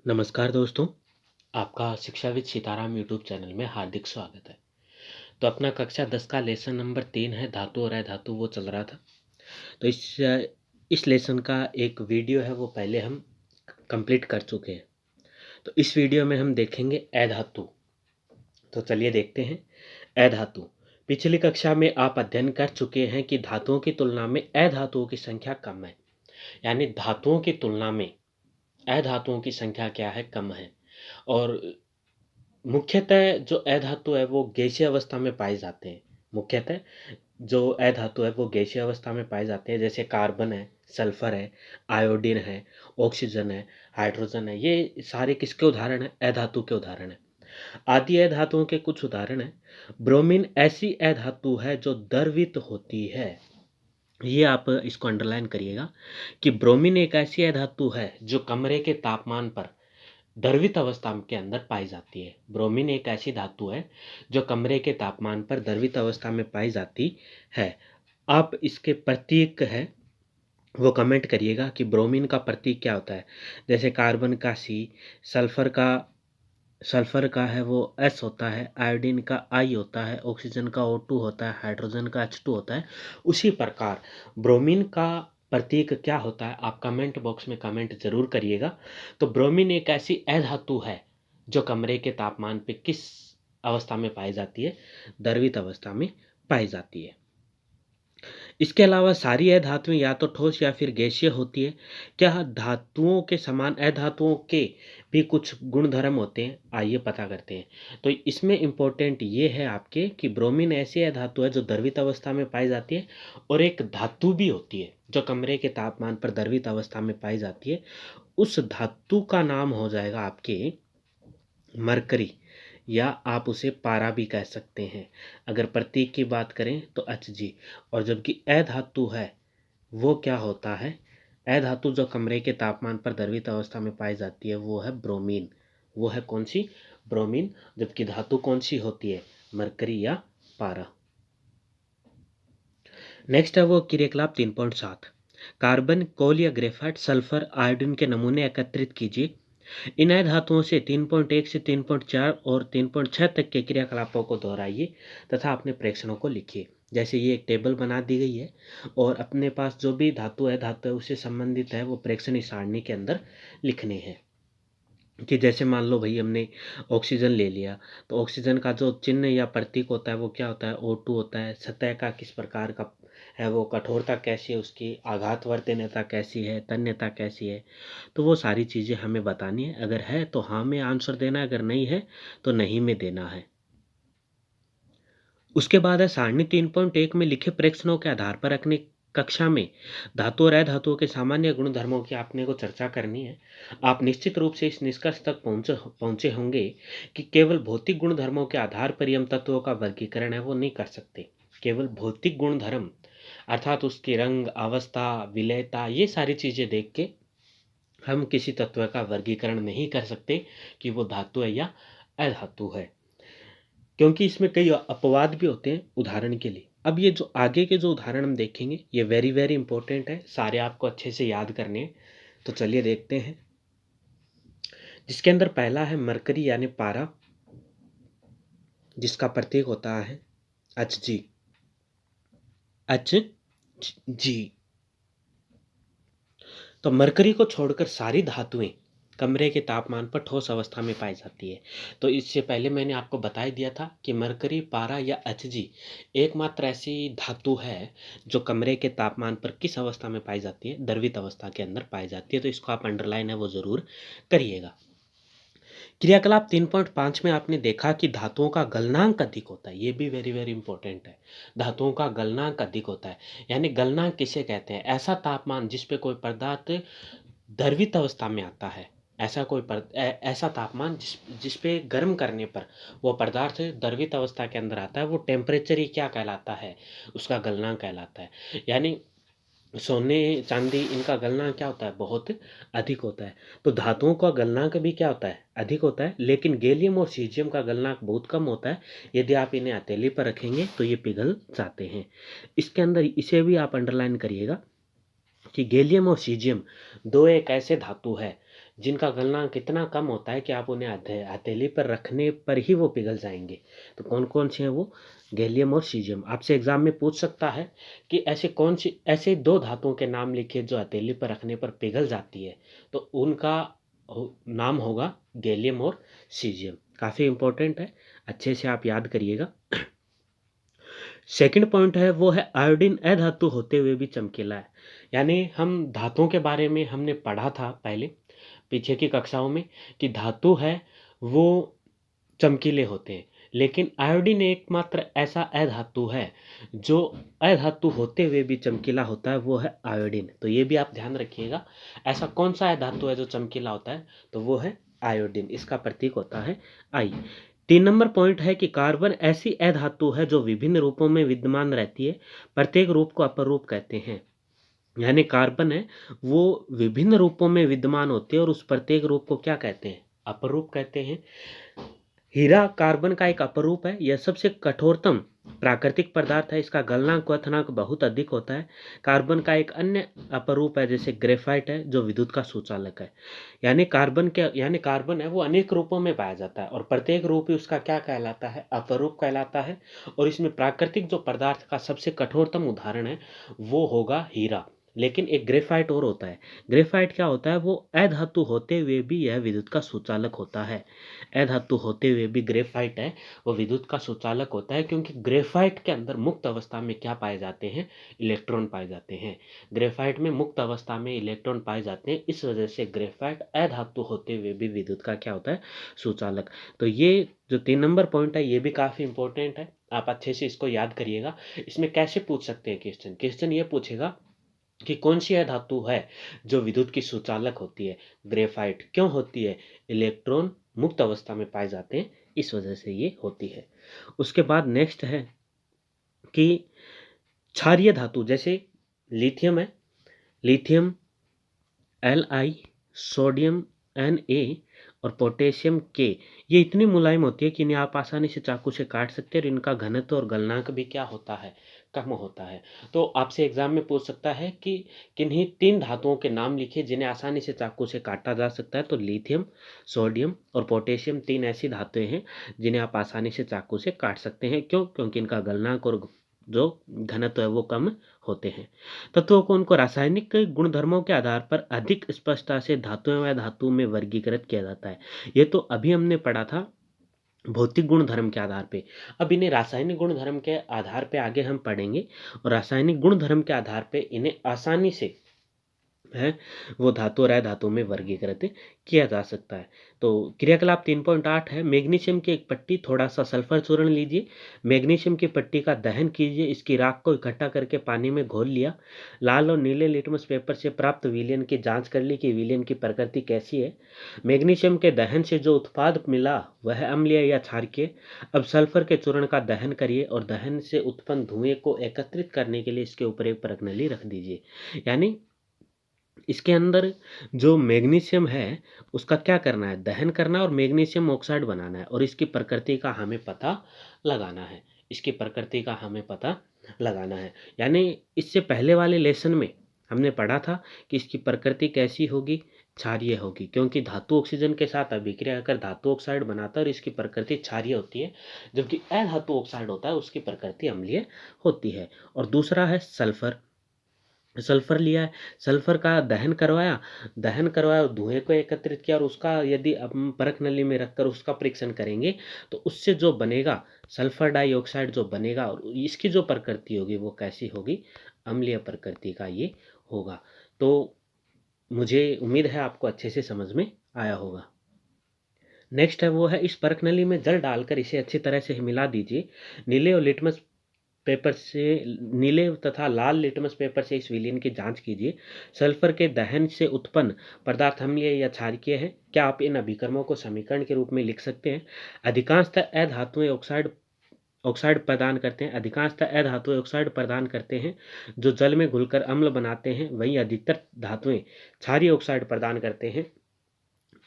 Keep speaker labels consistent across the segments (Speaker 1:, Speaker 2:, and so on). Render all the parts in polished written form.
Speaker 1: नमस्कार दोस्तों, आपका शिक्षाविद सीताराम यूट्यूब चैनल में हार्दिक स्वागत है। तो अपना कक्षा 10 का लेसन नंबर 3 है धातु और अधातु वो चल रहा था। तो इस लेसन का एक वीडियो है वो पहले हम कंप्लीट कर चुके हैं। तो इस वीडियो में हम देखेंगे अधातु। तो चलिए देखते हैं अधातु। पिछली कक्षा में आप अध्ययन कर चुके हैं कि धातुओं की तुलना में अधातुओं की संख्या कम है। यानी धातुओं की तुलना में अधातुओं की संख्या क्या है, कम है। और मुख्यतः जो अधातु है वो गैसीय अवस्था में पाए जाते हैं। मुख्यतः जो अधातु है वो गैसीय अवस्था में पाए जाते हैं, जैसे कार्बन है, सल्फर है, आयोडीन है, ऑक्सीजन है, हाइड्रोजन है। ये सारे किसके उदाहरण हैं? अधातु के उदाहरण हैं। आदि अधातुओं के कुछ उदाहरण हैं। ब्रोमीन ऐसी अधातु है जो द्रवित होती है। ये आप इसको अंडरलाइन करिएगा कि ब्रोमीन एक ऐसी अधातु है जो कमरे के तापमान पर द्रवित अवस्था के अंदर पाई जाती है। ब्रोमीन एक ऐसी धातु है जो कमरे के तापमान पर द्रवित अवस्था में पाई जाती है। आप इसके प्रतीक है वो कमेंट करिएगा कि ब्रोमीन का प्रतीक क्या होता है। जैसे कार्बन का सी, सल्फर का है वो एस होता है, आयोडीन का आई होता है, ऑक्सीजन का O2 होता है, हाइड्रोजन का H2 होता है। उसी प्रकार ब्रोमीन का प्रतीक क्या होता है, आप कमेंट बॉक्स में कमेंट जरूर करिएगा। तो ब्रोमीन एक ऐसी अधातु है जो कमरे के तापमान पे किस अवस्था में पाई जाती है? द्रवित अवस्था में पाई जाती है। इसके अलावा सारी अधातुएं या तो ठोस या फिर गैसीय होती है। क्या धातुओं के समान अधातुओं के भी कुछ गुणधर्म होते हैं? आइए पता करते हैं। तो इसमें इम्पोर्टेंट ये है आपके कि ब्रोमीन ऐसी अधातु है जो द्रवित अवस्था में पाई जाती है, और एक धातु भी होती है जो कमरे के तापमान पर द्रवित अवस्था में पाई जाती है। उस धातु का नाम हो जाएगा आपके मरकरी, या आप उसे पारा भी कह सकते हैं। अगर प्रतीक की बात करें तो Hg। और जबकि अधातु है वो क्या होता है? अधातु जो कमरे के तापमान पर द्रवित अवस्था में पाई जाती है वो है ब्रोमीन। वो है कौन सी? ब्रोमीन। जबकि धातु कौन सी होती है? मरकरी या पारा। नेक्स्ट है वो क्रियाकलाप 3.7। कार्बन, कोल या ग्रेफाइट, सल्फर, आयोडीन के नमूने एकत्रित कीजिए। इन धातुओं से 3.1 से 3.4 और 3.6 तक के क्रियाकलापों को दोहराइए तथा अपने प्रेक्षणों को लिखिए। जैसे ये एक टेबल बना दी गई है और अपने पास जो भी धातु है उससे संबंधित है वो प्रेक्षण सारणी के अंदर लिखने हैं। कि जैसे मान लो भाई हमने ऑक्सीजन ले लिया, तो ऑक्सीजन का जो चिन्ह या प्रतीक होता है वो क्या होता है? O2 होता है। सतह का किस प्रकार का है, वो कठोरता कैसी है, उसकी आघातवर्तीयता कैसी है, तन्यता कैसी है, तो वो सारी चीज़ें हमें बतानी है। अगर है तो हाँ में आंसर देना है, अगर नहीं है तो नहीं में देना है। उसके बाद है सारणी 3.1 में लिखे प्रेक्षणों के आधार पर अपनी कक्षा में धातु और अधातुओं के सामान्य गुणधर्मों की आपने को चर्चा करनी है। आप निश्चित रूप से इस निष्कर्ष तक पहुंचे होंगे कि केवल भौतिक गुणधर्मों के आधार पर हम तत्वों का वर्गीकरण है वो नहीं कर सकते। केवल भौतिक गुणधर्म अर्थात उसके रंग, अवस्था, विलयता, ये सारी चीजें देख के हम किसी तत्व का वर्गीकरण नहीं कर सकते कि वो धातु है या अधातु है, क्योंकि इसमें कई अपवाद भी होते हैं। उदाहरण के लिए अब ये जो आगे के जो उदाहरण हम देखेंगे ये वेरी वेरी इंपॉर्टेंट है, सारे आपको अच्छे से याद करने हैं। तो चलिए देखते हैं। जिसके अंदर पहला है मरकरी यानी पारा, जिसका प्रतीक होता है Hg। Hg। तो मरकरी को छोड़कर सारी धातुएं कमरे के तापमान पर ठोस अवस्था में पाई जाती है। तो इससे पहले मैंने आपको बता ही दिया था कि मरकरी, पारा या Hg एकमात्र ऐसी धातु है जो कमरे के तापमान पर किस अवस्था में पाई जाती है? द्रवित अवस्था के अंदर पाई जाती है। तो इसको आप अंडरलाइन है वो जरूर करिएगा। क्रियाकलाप 3.5 में आपने देखा कि धातुओं का गलनांक अधिक होता है। ये भी वेरी वेरी इंपॉर्टेंट है। धातुओं का गलनांक अधिक होता है। यानी गलनांक किसे कहते हैं? ऐसा तापमान जिस पे कोई पदार्थ द्रवित अवस्था में आता है। ऐसा तापमान जिस पे गर्म करने पर वो पदार्थ द्रवित अवस्था के अंदर आता है, वो टेम्परेचर ही क्या कहलाता है? उसका गलनांक कहलाता है। यानी सोने, चांदी, इनका गलनांक क्या होता है? बहुत अधिक होता है। तो धातुओं का गलनांक भी क्या होता है? अधिक होता है। लेकिन गैलियम और सीजियम का गलनांक बहुत कम होता है। यदि आप इन्हें हथेली पर रखेंगे तो ये पिघल जाते हैं। इसके अंदर इसे भी आप अंडरलाइन करिएगा कि गैलियम और सीजियम दो एक ऐसे धातु है जिनका गलनांक इतना कम होता है कि आप उन्हें हथेली पर रखने पर ही वो पिघल जाएंगे। तो कौन कौन से हैं वो? गैलियम और सीजियम। आपसे एग्जाम में पूछ सकता है कि ऐसे दो धातुओं के नाम लिखिए जो हथेली पर रखने पर पिघल जाती है, तो उनका नाम होगा गैलियम और सीजियम। काफ़ी इंपॉर्टेंट है, अच्छे से आप याद करिएगा। सेकंड पॉइंट है वो है आयोडीन अधातु होते हुए भी चमकीला है। यानी हम धातुओं के बारे में हमने पढ़ा था पहले पीछे की कक्षाओं में कि धातु है वो चमकीले होते हैं, लेकिन आयोडीन एकमात्र ऐसा अधातु है जो अधातु होते हुए भी चमकीला होता है, वो है आयोडीन। तो ये भी आप ध्यान रखिएगा, ऐसा कौन सा अधातु है जो चमकीला होता है, तो वो है आयोडीन। इसका प्रतीक होता है आई। 3 नंबर पॉइंट है कि कार्बन ऐसी अधातु है जो विभिन्न रूपों में विद्यमान रहती है, प्रत्येक रूप को अपर रूप कहते हैं। यानी कार्बन है वो विभिन्न रूपों में विद्यमान होते हैं और उस प्रत्येक रूप को क्या कहते हैं? अपर रूप कहते हैं। हीरा कार्बन का एक अपरूप है, यह सबसे कठोरतम प्राकृतिक पदार्थ है, इसका गलनांक क्वथनांक बहुत अधिक होता है। कार्बन का एक अन्य अपरूप है जैसे ग्रेफाइट है जो विद्युत का सुचालक है। यानी कार्बन है वो अनेक रूपों में पाया जाता है और प्रत्येक रूप ही उसका क्या कहलाता है? अपरूप कहलाता है। और इसमें प्राकृतिक जो पदार्थ का सबसे कठोरतम उदाहरण है वो होगा हीरा। लेकिन एक ग्रेफाइट और होता है। ग्रेफाइट क्या होता है? वो अधातु होते हुए भी यह विद्युत का सुचालक होता है। अधातु होते हुए भी ग्रेफाइट है वो विद्युत का सुचालक होता है, क्योंकि ग्रेफाइट के अंदर मुक्त अवस्था में क्या पाए जाते हैं? इलेक्ट्रॉन पाए जाते हैं। ग्रेफाइट में मुक्त अवस्था में इलेक्ट्रॉन पाए जाते हैं, इस वजह से ग्रेफाइट अधातु होते हुए भी विद्युत का क्या होता है? सुचालक। तो ये जो 3 नंबर पॉइंट है ये भी काफी इंपॉर्टेंट है, आप अच्छे से इसको याद करिएगा। इसमें कैसे पूछ सकते हैं क्वेश्चन? क्वेश्चन ये पूछेगा कि कौन सी धातु है जो विद्युत की सुचालक होती है? ग्रेफाइट। क्यों होती है? इलेक्ट्रॉन मुक्त अवस्था में पाए जाते हैं, इस वजह से ये होती है। उसके बाद नेक्स्ट है कि क्षारीय धातु जैसे लिथियम है, लिथियम Li, सोडियम Na और पोटेशियम K, ये इतनी मुलायम होती है कि इन्हें आप आसानी से चाकू से काट सकते हैं और इनका घनत्व और गलनांक भी क्या होता है? कम होता है। तो आपसे एग्जाम में पूछ सकता है कि किन्हीं 3 धातुओं के नाम लिखिए जिन्हें आसानी से चाकू से काटा जा सकता है। तो लिथियम, सोडियम और पोटेशियम 3 ऐसी धातुएं हैं जिन्हें आप आसानी से चाकू से काट सकते हैं। क्यों? क्योंकि इनका गलनांक और जो घनत्व है वो कम होते हैं। तत्वों को उनको रासायनिक गुणधर्मों के आधार पर अधिक स्पष्टता से धातुएं व धातु में वर्गीकृत किया जाता है। ये तो अभी हमने पढ़ा था भौतिक गुणधर्म के आधार पे। अब इन्हें रासायनिक गुणधर्म के आधार पे आगे हम पढ़ेंगे और रासायनिक गुणधर्म के आधार पे इन्हें आसानी से है वो धातु और अधातु में वर्गीकृत किया जा सकता है। तो क्रियाकलाप 3.8 है। मैग्नीशियम की एक पट्टी, थोड़ा सा सल्फर चूर्ण लीजिए, मैग्नीशियम की पट्टी का दहन कीजिए, इसकी राख को इकट्ठा करके पानी में घोल लिया, लाल और नीले लिटमस पेपर से प्राप्त विलयन की जांच कर ली कि विलयन की प्रकृति कैसी है। मैग्नीशियम के दहन से जो उत्पाद मिला वह अम्लीय या क्षारकीय। अब सल्फर के चूर्ण का दहन करिए और दहन से उत्पन्न धुएं को एकत्रित करने के लिए इसके ऊपर एक परखनली रख दीजिए। यानी इसके अंदर जो मैग्नीशियम है उसका क्या करना है? दहन करना और मैग्नीशियम ऑक्साइड बनाना है और इसकी प्रकृति का हमें पता लगाना है। इसकी प्रकृति का हमें पता लगाना है। यानी इससे पहले वाले लेसन में हमने पढ़ा था कि इसकी प्रकृति कैसी होगी? क्षारीय होगी, क्योंकि धातु ऑक्सीजन के साथ अभिक्रिया कर धातु ऑक्साइड बनाता है और इसकी प्रकृति क्षारीय होती है, जबकि अधातु ऑक्साइड होता है उसकी प्रकृति अम्लीय होती है। और दूसरा है सल्फर। सल्फर लिया है, सल्फर का दहन करवाया और धुएं को एकत्रित किया और उसका यदि हम परख नली में रखकर उसका परीक्षण करेंगे तो उससे जो बनेगा सल्फर डाइऑक्साइड जो बनेगा और इसकी जो प्रकृति होगी वो कैसी होगी? अम्लीय प्रकृति का ये होगा। तो मुझे उम्मीद है आपको अच्छे से समझ में आया होगा। नेक्स्ट है वो है इस परख नली में जल डालकर इसे अच्छी तरह से मिला दीजिए। नीले और लिटमस पेपर से नीले तथा लाल लिटमस पेपर से इस विलयन की जांच कीजिए। सल्फर के दहन से उत्पन्न पदार्थ अम्लीय या क्षारकीय है? क्या आप इन अभिकर्मों को समीकरण के रूप में लिख सकते हैं? अधिकांशतः अधातुएं ऑक्साइड प्रदान करते हैं। अधिकांशतः अधातुएं ऑक्साइड प्रदान करते हैं जो जल में घुलकर अम्ल बनाते हैं, वहीं अधिकतर धातुएं क्षारीय ऑक्साइड प्रदान करते हैं।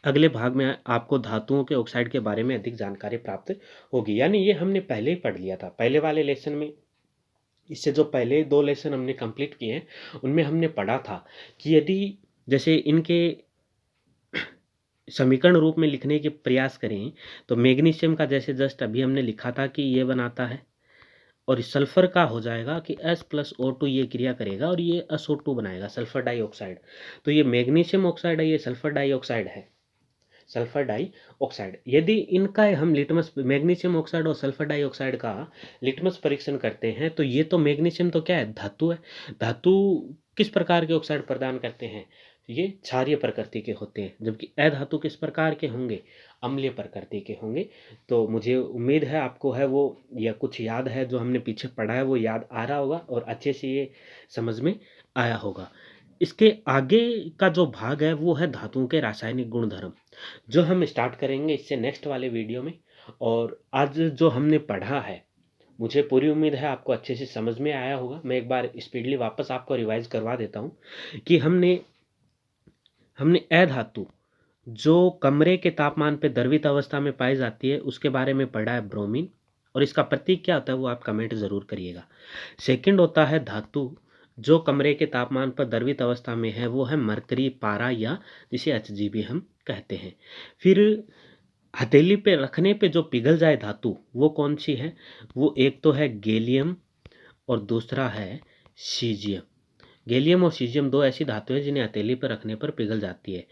Speaker 1: अगले भाग में आपको धातुओं के ऑक्साइड के बारे में अधिक जानकारी प्राप्त होगी। यानी ये हमने पहले ही पढ़ लिया था, पहले वाले लेसन में इससे जो पहले 2 लेसन हमने कंप्लीट किए हैं, उनमें हमने पढ़ा था कि यदि जैसे इनके समीकरण रूप में लिखने के प्रयास करें, तो मैग्नीशियम का जैसे जस्ट अभी हमने लिखा था कि ये बनाता है, और इस सल्फर का हो जाएगा कि S+O2 ये क्रिया करेगा और ये SO2 बनाएगा, सल्फर डाइऑक्साइड। तो ये मैग्नीशियम ऑक्साइड है, ये सल्फर डाइऑक्साइड है, सल्फर डाइऑक्साइड। यदि इनका हम लिटमस मैग्नीशियम ऑक्साइड और सल्फर डाइऑक्साइड का लिटमस परीक्षण करते हैं, तो ये तो मैग्नीशियम तो क्या है, धातु है। धातु किस प्रकार के ऑक्साइड प्रदान करते हैं, ये क्षारीय प्रकृति के होते हैं, जबकि अधातु किस प्रकार के होंगे, अम्लीय प्रकृति के होंगे। तो मुझे उम्मीद है आपको है वो या कुछ याद है, जो हमने पीछे पढ़ा है वो याद आ रहा होगा और अच्छे से ये समझ में आया होगा। इसके आगे का जो भाग है वो है धातुओं के रासायनिक गुणधर्म, जो हम स्टार्ट करेंगे इससे नेक्स्ट वाले वीडियो में। और आज जो हमने पढ़ा है, मुझे पूरी उम्मीद है आपको अच्छे से समझ में आया होगा। मैं एक बार स्पीडली वापस आपको रिवाइज करवा देता हूँ कि हमने हमने अधातु जो कमरे के तापमान पे द्रवित अवस्था में पाई जाती है उसके बारे में पढ़ा है, ब्रोमीन, और इसका प्रतीक क्या होता है वो आप कमेंट ज़रूर करिएगा। सेकंड होता है धातु जो कमरे के तापमान पर द्रवित अवस्था में है, वो है मरकरी, पारा, या जिसे HG हम कहते हैं। फिर हथेली पे रखने पे जो पिघल जाए धातु, वो कौन सी है, वो एक तो है गैलियम और दूसरा है सीजियम। गैलियम और सीजियम दो ऐसी धातु हैं जिन्हें हथेली पर रखने पर पिघल जाती है।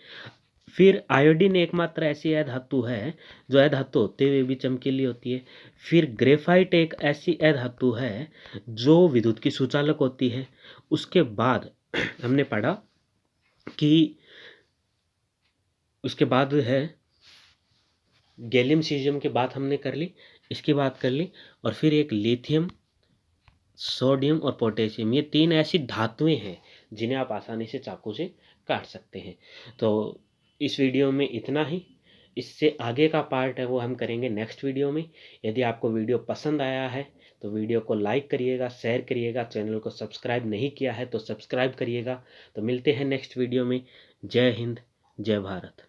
Speaker 1: फिर आयोडीन एकमात्र ऐसी अधातु है जो अधातु होते हुए भी चमकीली होती है। फिर ग्रेफाइट एक ऐसी अधातु है जो विद्युत की सुचालक होती है। उसके बाद हमने पढ़ा कि उसके बाद है गैलियम सीजियम की बात हमने कर ली, इसकी बात कर ली, और फिर एक लिथियम, सोडियम और पोटेशियम, ये 3 ऐसी धातुएं हैं जिन्हें आप आसानी से चाकू से काट सकते हैं। तो इस वीडियो में इतना ही। इससे आगे का पार्ट है वो हम करेंगे नेक्स्ट वीडियो में। यदि आपको वीडियो पसंद आया है तो वीडियो को लाइक करिएगा, शेयर करिएगा, चैनल को सब्सक्राइब नहीं किया है तो सब्सक्राइब करिएगा। तो मिलते हैं नेक्स्ट वीडियो में। जय हिंद, जय भारत।